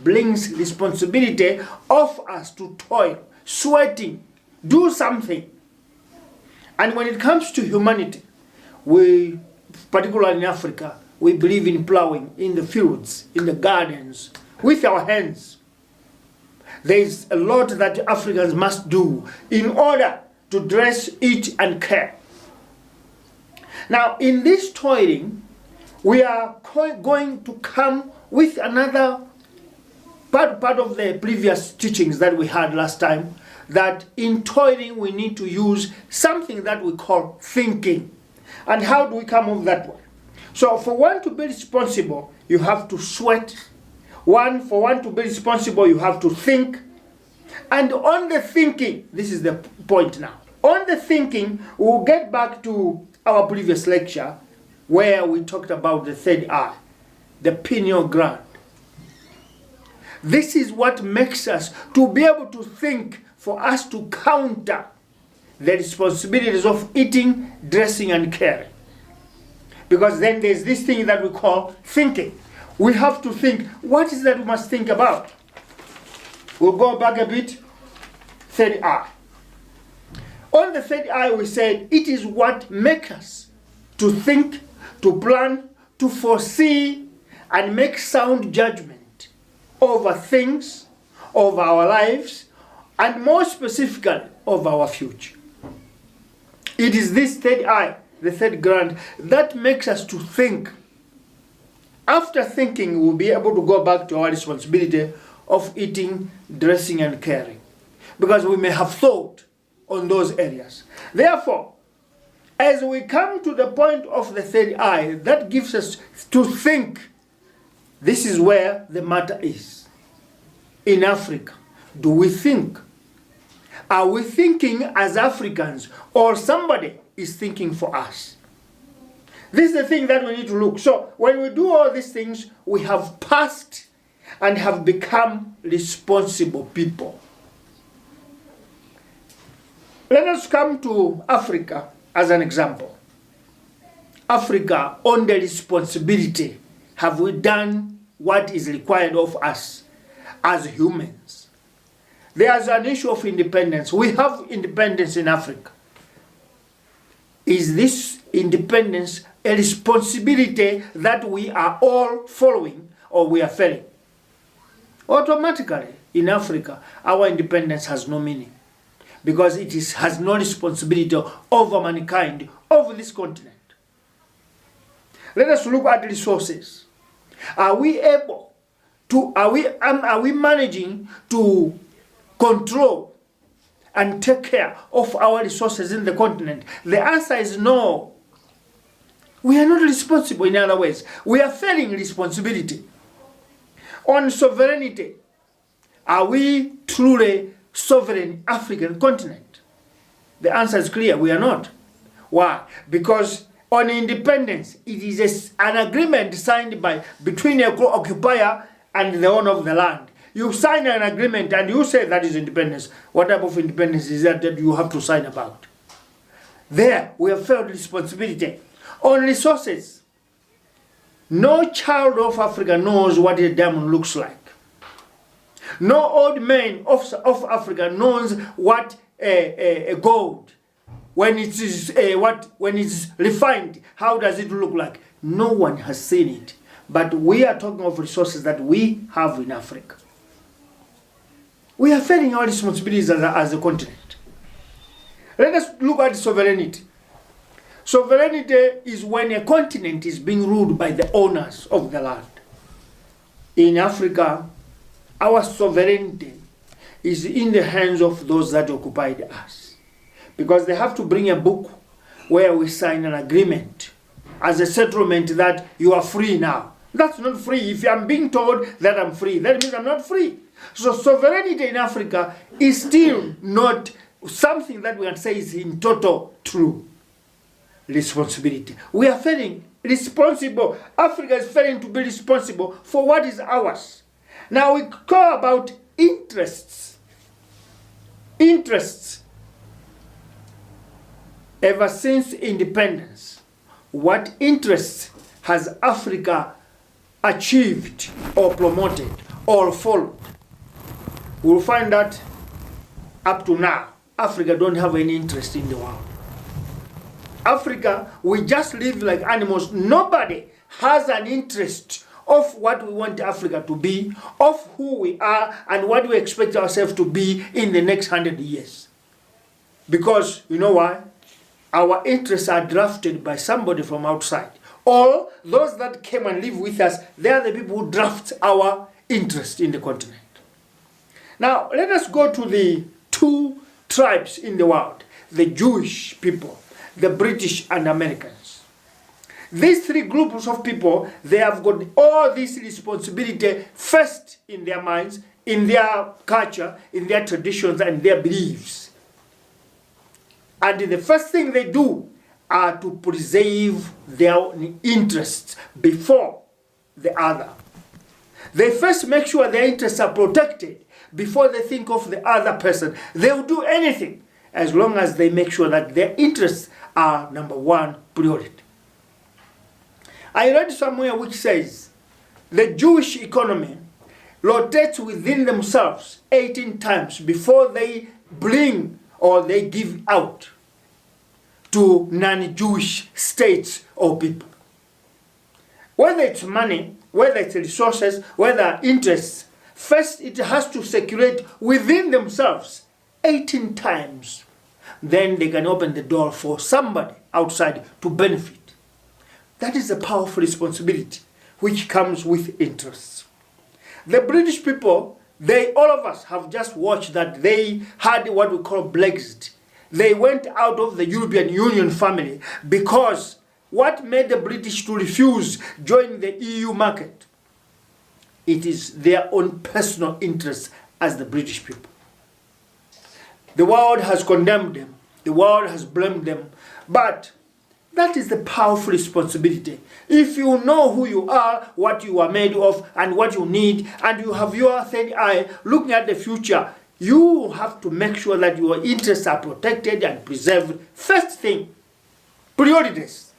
brings responsibility of us to toil, sweating, do something. And when it comes to humanity, we, particularly in Africa, we believe in plowing in the fields, in the gardens, with our hands. There is a lot that Africans must do in order to dress, eat, and care. Now, in this toiling, we are going to come with another part of the previous teachings that we had last time, that in toiling we need to use something that we call thinking. And how do we come up with that one? So for one to be responsible, you have to sweat. For one to be responsible, you have to think. And on the thinking, this is the point now. On the thinking, we'll get back to our previous lecture where we talked about the third eye, the pineal gland. This is what makes us to be able to think, for us to counter the responsibilities of eating, dressing, and caring. Because then there's this thing that we call thinking. We have to think, what is that we must think about? We'll go back a bit. Third eye. On the third eye, we said it is what makes us to think, to plan, to foresee, and make sound judgment over things, over our lives, and more specifically, over our future. It is this third eye, the third gland, that makes us to think. After thinking, we'll be able to go back to our responsibility of eating, dressing, and caring, because we may have thought on those areas. Therefore, as we come to the point of the third eye, that gives us to think. This is where the matter is. In Africa, do we think? Are we thinking as Africans, or somebody is thinking for us? This is the thing that we need to look. So when we do all these things, we have passed and have become responsible people. Let us come to Africa as an example. Africa, on the responsibility, have we done what is required of us as humans? There's an issue of independence. We have independence in Africa. Is this independence a responsibility that we are all following, or we are failing? Automatically, in Africa, our independence has no meaning, because it has no responsibility over mankind, over this continent. Let us look at resources. Are we able to, are we managing to control and take care of our resources in the continent? The answer is no. We are not responsible. In other words, we are failing responsibility. On sovereignty, are we truly sovereign African continent? The answer is clear, we are not. Why? Because on independence, it is an agreement signed between a occupier and the owner of the land. You sign an agreement and you say that is independence. What type of independence is that you have to sign about? There, we have failed responsibility. On resources, no child of Africa knows what a diamond looks like. No old man of Africa knows what a gold, when it is refined, how does it look like? No one has seen it. But we are talking of resources that we have in Africa. We are failing our responsibilities as a continent. Let us look at sovereignty. Sovereignty is when a continent is being ruled by the owners of the land. In Africa, our sovereignty is in the hands of those that occupied us, because they have to bring a book where we sign an agreement as a settlement that you are free now. That's not free. If I'm being told that I'm free, that means I'm not free. So sovereignty in Africa is still not something that we can say is in total true responsibility. We are failing responsible. Africa is failing to be responsible for what is ours. Now we call about interests. Interests. Ever since independence, what interests has Africa achieved or promoted? or followed, we'll find that up to now, Africa don't have any interest in the world. Africa, we just live like animals. Nobody has an interest of what we want Africa to be, of who we are, and what we expect ourselves to be in the next 100 years. Because, you know why? Our interests are drafted by somebody from outside. Or those that came and live with us, they are the people who draft our interest in the continent. Now, let us go to the two tribes in the world, the Jewish people, the British and Americans. These three groups of people, they have got all this responsibility first in their minds, in their culture, in their traditions and their beliefs. And the first thing they do are to preserve their own interests before the other. They first make sure their interests are protected before they think of the other person. They will do anything as long as they make sure that their interests are number one priority. I read somewhere which says the Jewish economy rotates within themselves 18 times before they bring or they give out to non-Jewish states or people. Whether it's money, whether it's resources, whether interests, first it has to circulate within themselves 18 times. Then they can open the door for somebody outside to benefit. That is a powerful responsibility which comes with interests. The British people, all of us have just watched that they had what we call Brexit. They went out of the European Union family because what made the British to refuse joining the EU market? It is their own personal interests as the British people. The world has condemned them. The world has blamed them. But that is the powerful responsibility. If you know who you are, what you are made of, and what you need, and you have your third eye looking at the future, you have to make sure that your interests are protected and preserved. First thing, priorities.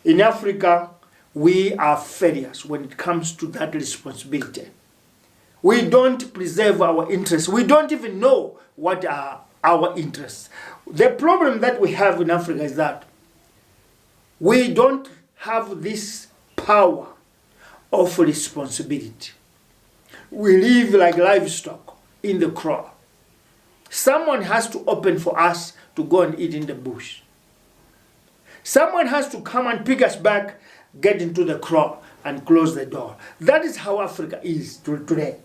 In Africa, we are failures when it comes to that responsibility. We don't preserve our interests. We don't even know what are our interests. The problem that we have in Africa is that we don't have this power of responsibility. We live like livestock in the crowd. Someone has to open for us to go and eat in the bush. Someone has to come and pick us back, get into the crowd and close the door. That is how Africa is today.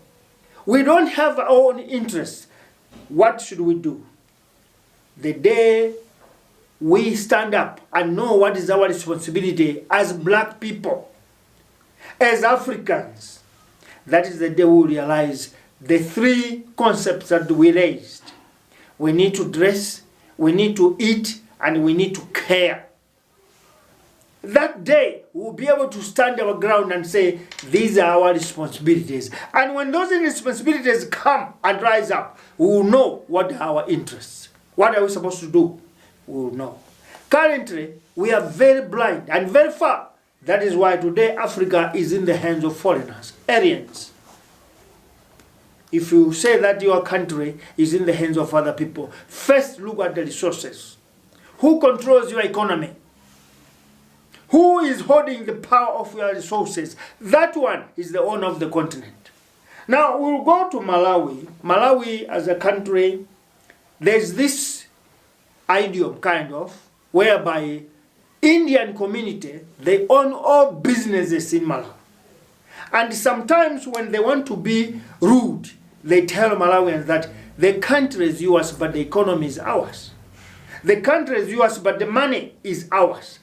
We don't have our own interests. What should we do? The day we stand up and know what is our responsibility as black people, as Africans, that is the day we realize the three concepts that we raised. We need to dress, we need to eat, and we need to care. That day, we'll be able to stand our ground and say, these are our responsibilities. And when those responsibilities come and rise up, we will know what are our interests. What are we supposed to do? We will know. Currently, we are very blind and very far. That is why today Africa is in the hands of foreigners, aliens. If you say that your country is in the hands of other people, first look at the resources. Who controls your economy? Who is holding the power of your resources? That one is the owner of the continent. Now, we'll go to Malawi. Malawi as a country, there's this idiom kind of, whereby Indian community, they own all businesses in Malawi. And sometimes when they want to be rude, they tell Malawians that the country is yours, but the economy is ours. The country is yours, but the money is ours.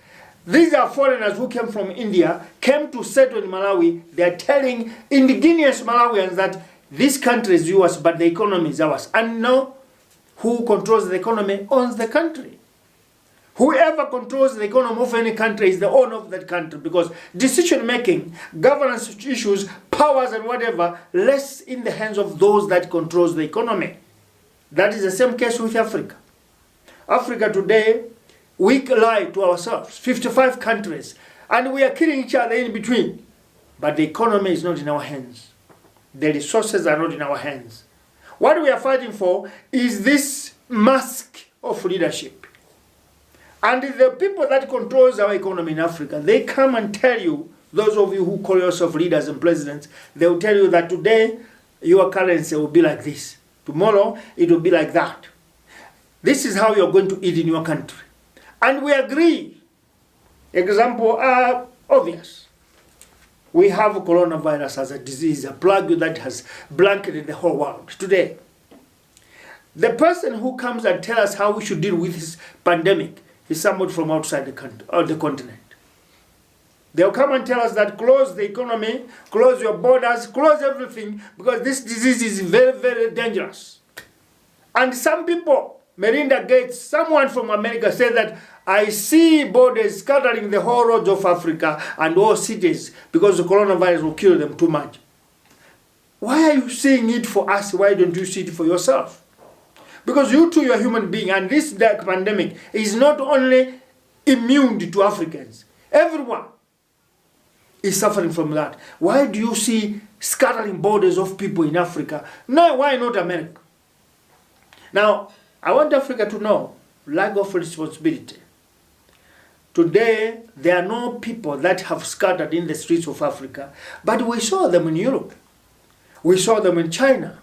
These are foreigners who came from India, came to settle in Malawi. They are telling indigenous Malawians that this country is yours, but the economy is ours. And now, who controls the economy owns the country. Whoever controls the economy of any country is the owner of that country, because decision-making, governance issues, powers and whatever, rests in the hands of those that controls the economy. That is the same case with Africa. Africa today, we lie to ourselves, 55 countries, and we are killing each other in between. But the economy is not in our hands. The resources are not in our hands. What we are fighting for is this mask of leadership. And the people that controls our economy in Africa, they come and tell you, those of you who call yourself leaders and presidents, they will tell you that today your currency will be like this. Tomorrow it will be like that. This is how you're going to eat in your country. And we agree. Examples are obvious. We have coronavirus as a disease, a plague that has blanketed the whole world today. The person who comes and tells us how we should deal with this pandemic is somebody from outside the country or the continent. They'll come and tell us that close the economy, close your borders, close everything, because this disease is very, very dangerous. And some people, Melinda Gates, someone from America, said that I see borders scattering the whole roads of Africa and all cities because the coronavirus will kill them too much. Why are you seeing it for us? Why don't you see it for yourself? Because you too, you're a human being, and this dark pandemic is not only immune to Africans. Everyone is suffering from that. Why do you see scattering borders of people in Africa? No, why not America? Now, I want Africa to know lack of responsibility. Today, there are no people that have scattered in the streets of Africa, but we saw them in Europe. We saw them in China.